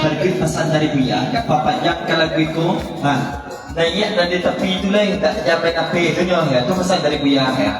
Harga pesan dari Buya, papanya kalau itu, nah, naik dan di tepi itu lah yang tak sampai api itu nyoh ya, itu pesan dari Buya ya.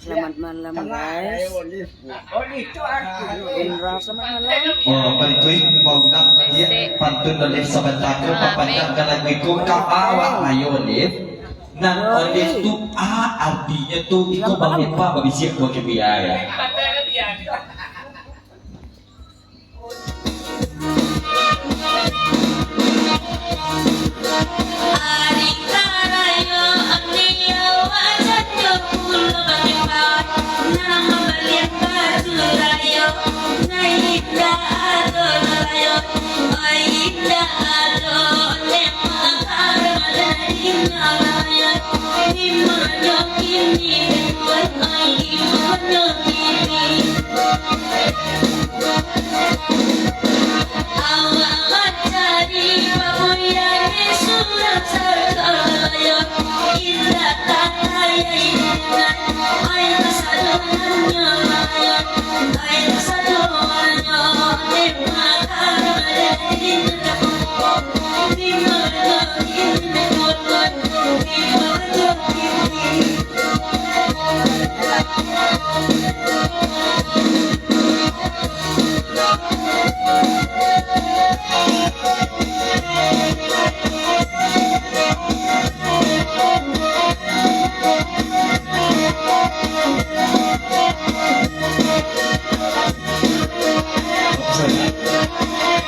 Selamat malam guys. Indra, selamat malam. Oh, bantuin mau nak dia pantun oleh sebentar ke papanya kalau itu kawan ayo oleh. Nah oleh tu artinya tu itu bangun apa bagi siap bagi biaya.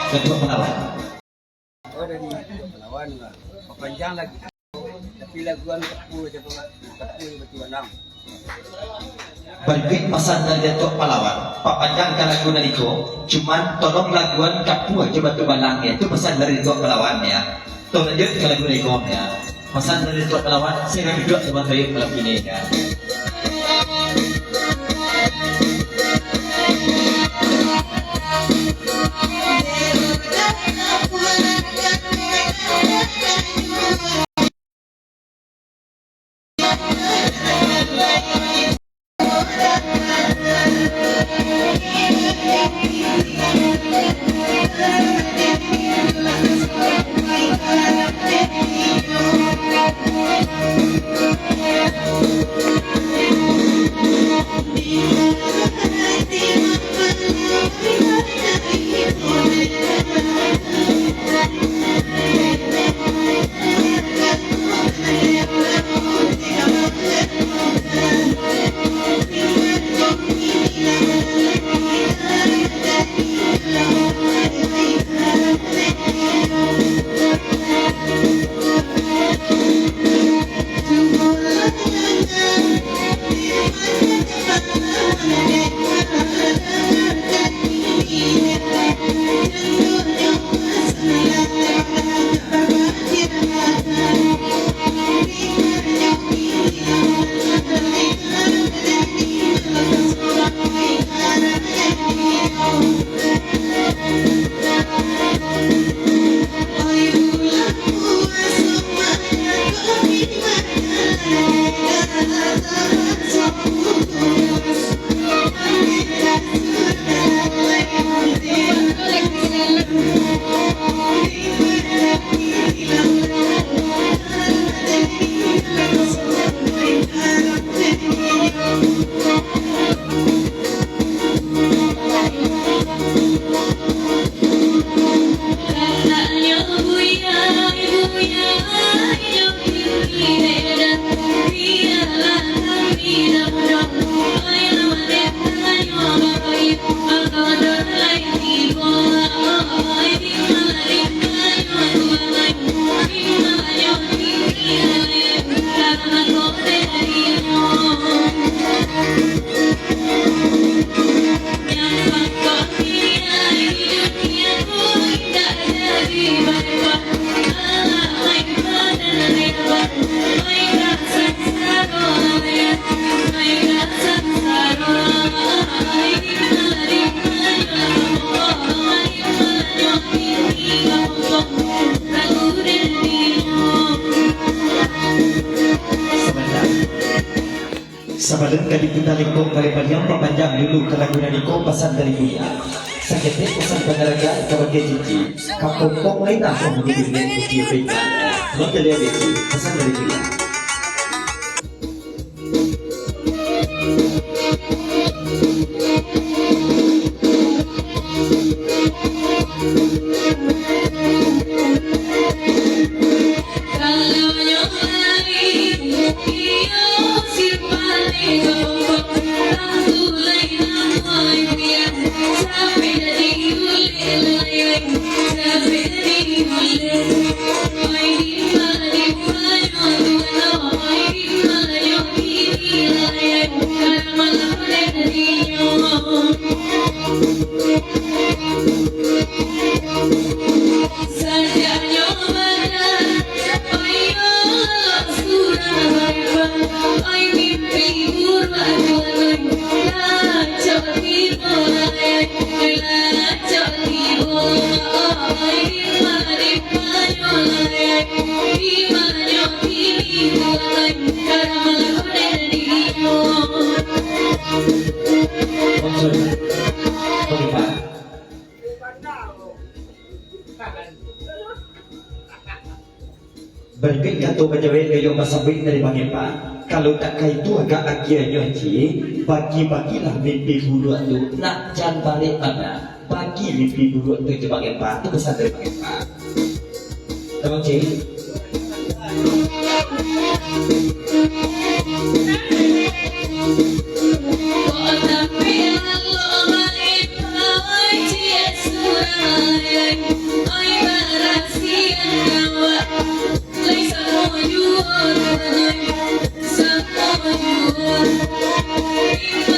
Kedua penawan. Oh dari penawan lah. Panjang lagi. Tapi laguan tepu aja tepu betul enam. Berikut pasal dari Datuk Palawan papanjangkan lagu nariko cuman tolong laguan kapua coba tu balangnya itu pesan dari Datuk Palawan ya tolong lanjut ke lagu nariko ya pesan dari Datuk Palawan saya duduk sama saya malam ini ya. Sebelum kali kita lingkup kali panjang papanjang dulu ke lagu nariko pesan dari Buya. Sakitnya pesan peneraga kebagai cici. Kapok lain tak mau menjadi dengan kuci berikan. Lo kalian itu pesan dari Buya. Berikut jatuh berjawab kayu masabit dari Bang Epa. Kalau tak kait tu agak akhirnya ci, bagi-bagilah mimpi buruk tu nak jangan balik mana. Bagi mimpi buruk tu ke Bang Epa, tu pesan dari Bang Epa. Tengok ci. Some more you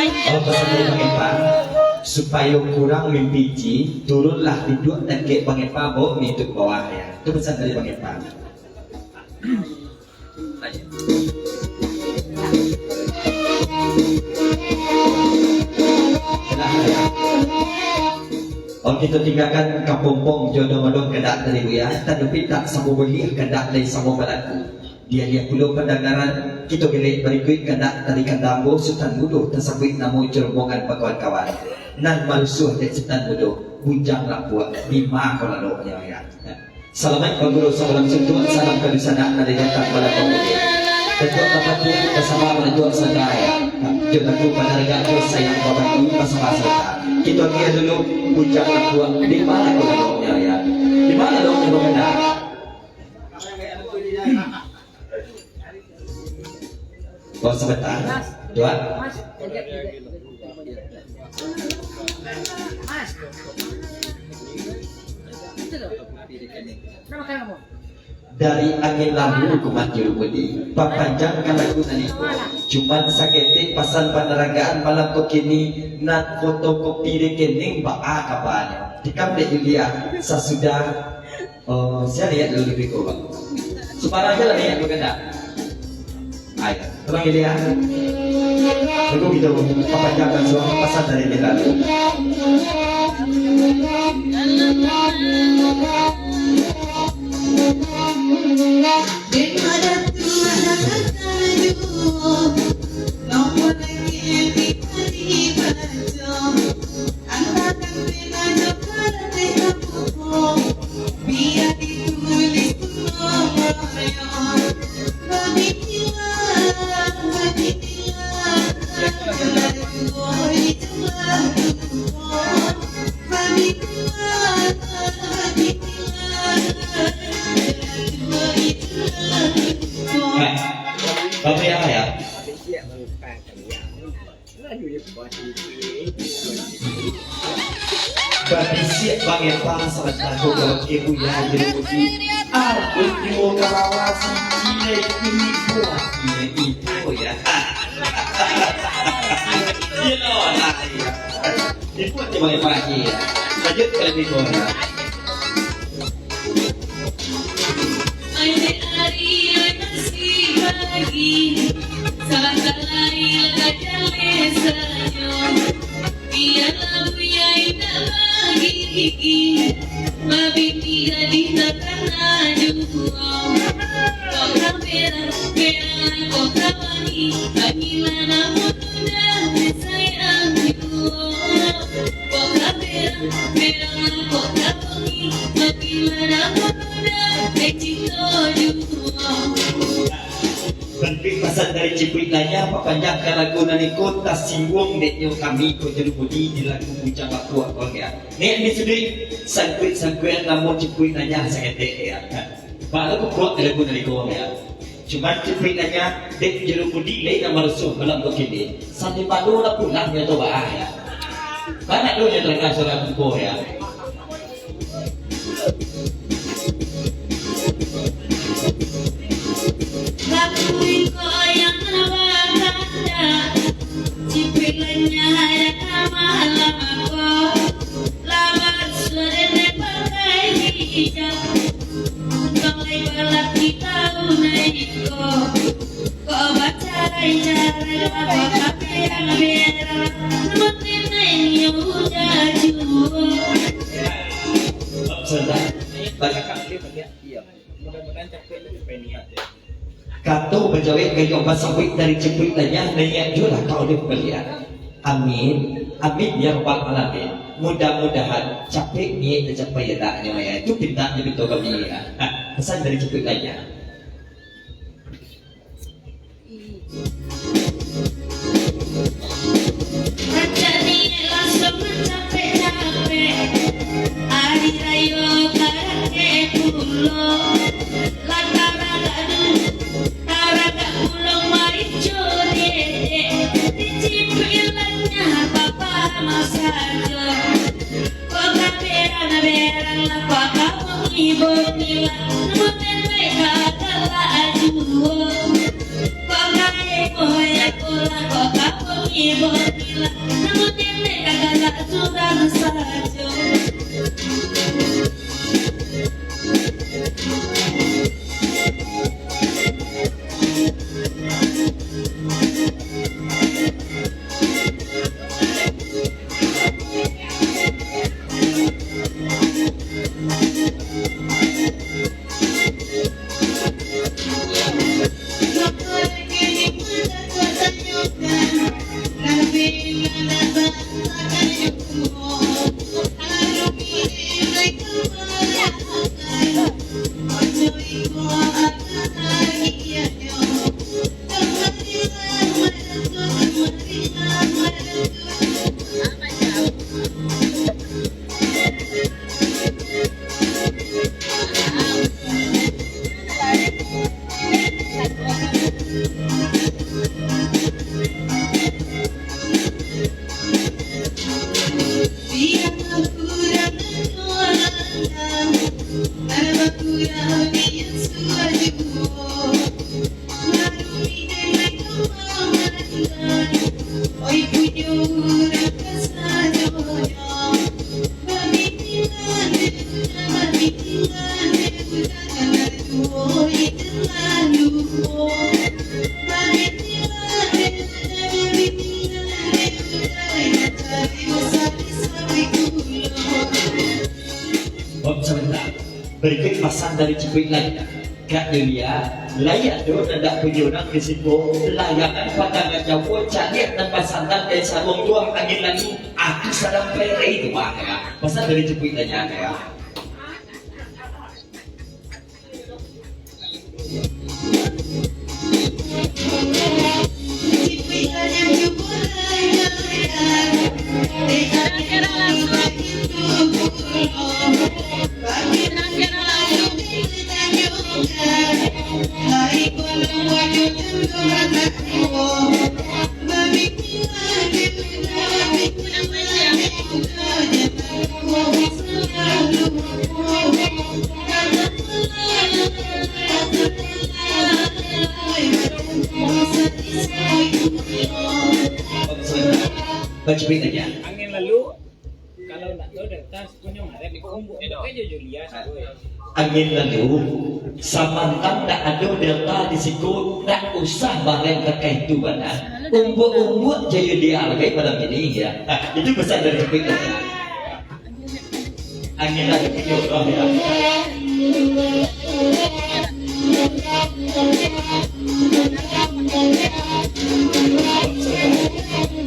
Oh, pesan dari Bang Epa supaya kurang mimpiji turunlah duduk dan ke Bang Epa bawa mintuk bawah ya. Itu pesan dari Bang Epa. Oh, kita tinggalkan kapompong jodoh madong kedak dari Buya, tapi tak sama boleh kedak dari sama balaku. Dia pulau pendengaran kita gelek berikut kedak dari kandambo Sultan Budo tersebut namu cerombongan kawan-kawan. Nan malusuh dan Sultan Budo bujang lapuak lima kolaloknya ya. Assalamualaikum warahmatullahi wabarakatuh. Salam kedusana dari datang pada pemuda. Ketua Bapakku bersama Ketua Sadaya. Jodohku penerga sayang Bapakku bersama serta. Kita kira dulu bujang lapuak di mana kolaloknya ya. Di mana dong yang benar? Bawa sebentar, Tuan. Dari angin lalu kumat jurumudi, papanjangkan lagu naniko. Cuman sakete pasal penerangan malam kini nat fotokopi rekening baa kabarnya. Tikam dek Julia, sesudah saya lihat dulu di Biko bang. Separah aja lah lihat berkendak. Ayo, terang Julia. Lalu kita papanjangkan semua pasal dari angin lalu. Bapak ya ya. Bapak siap Bang Epa saat aku kalau ibu ya jadi budi. Aku mau kelawasi cile ini buat ibu ya. Iya loh, nah ya. Ibu aja Bang Epa aja ya. Lanjut ke lebih bawah. Bentuk pesan dari Cipuit nanya papanjangkan lagu naniko tas singgung deknya kami ko jeruk budi di lagu bujang waktu aku ya. Nek ni sudut sangkuit namun Cipuit nanya sakete ya. Baru ko kuat lagu naniko ya. Cuma Cipuit nanya dek jeruk budi lain nama rusuh dalam begini. Sampai padu lah pulang ya coba ya. Banyak dulu yang terkena suara kuko ya. Kata berjawab gayung basawik dari Cipuit nanya nanya juga kau dia belian. Amin, amin ya rabbal alamin. Mudah-mudahan capek ni tercapai ya ya. Itu pintanya betul kami ya. Pesan dari Cipuit nanya. Kok Berikut pesan dari Cipik lain Kak Yulia layak tu tidak penyunang risiko layangan pandangan jauh cakap dan pasangan dari sarung tua angin lagi aku sedang pere itu pak ya pesan dari Cipik tanya ya baca beritanya. Angin lalu kalau nak tahu data punya marah di kumpul itu aja Julia Angin lalu samantang tak ada delta di siku tak usah barang terkait itu badan umbuk jaya dia lagi pada ini ya itu pesan dari beritanya. Angin lalu itu ya.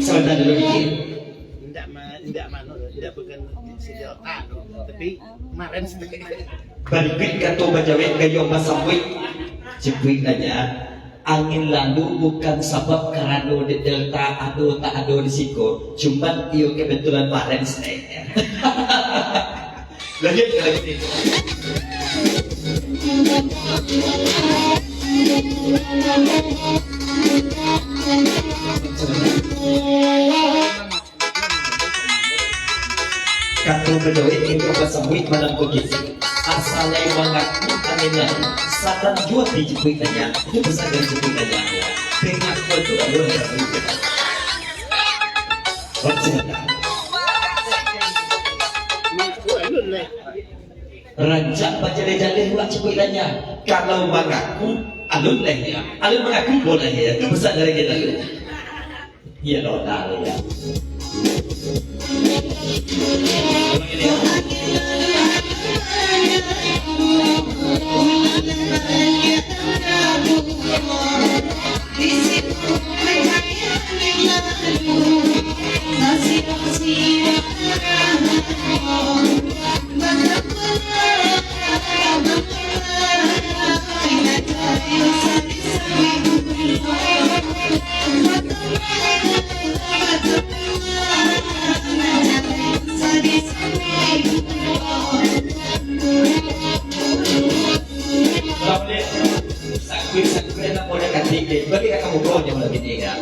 Sebentar dulu dikit. Tidak bukan sedelta, tapi kemarin Balik kata bajawet kayo masawit. Cipik nanya, angin lalu bukan sebab kerana di delta atau tak ada risiko, cuman iyo kebetulan kemarin stay. Lanjut ke lagi itu. Kata bajawet itu masawit malam kogisi. Asalnya mengaku anehnya satan jual di Cipuitanya itu besar dari Cipuitanya ya pengakuan itu ada yang berbeda rancak baca lejak buat Cipuitanya kalau mengaku alun leh ya alun mengaku boleh ya itu besar dari kita dulu ya nona ya Sakit nak boleh ganti bagi kamu kau yang lagi ni ya.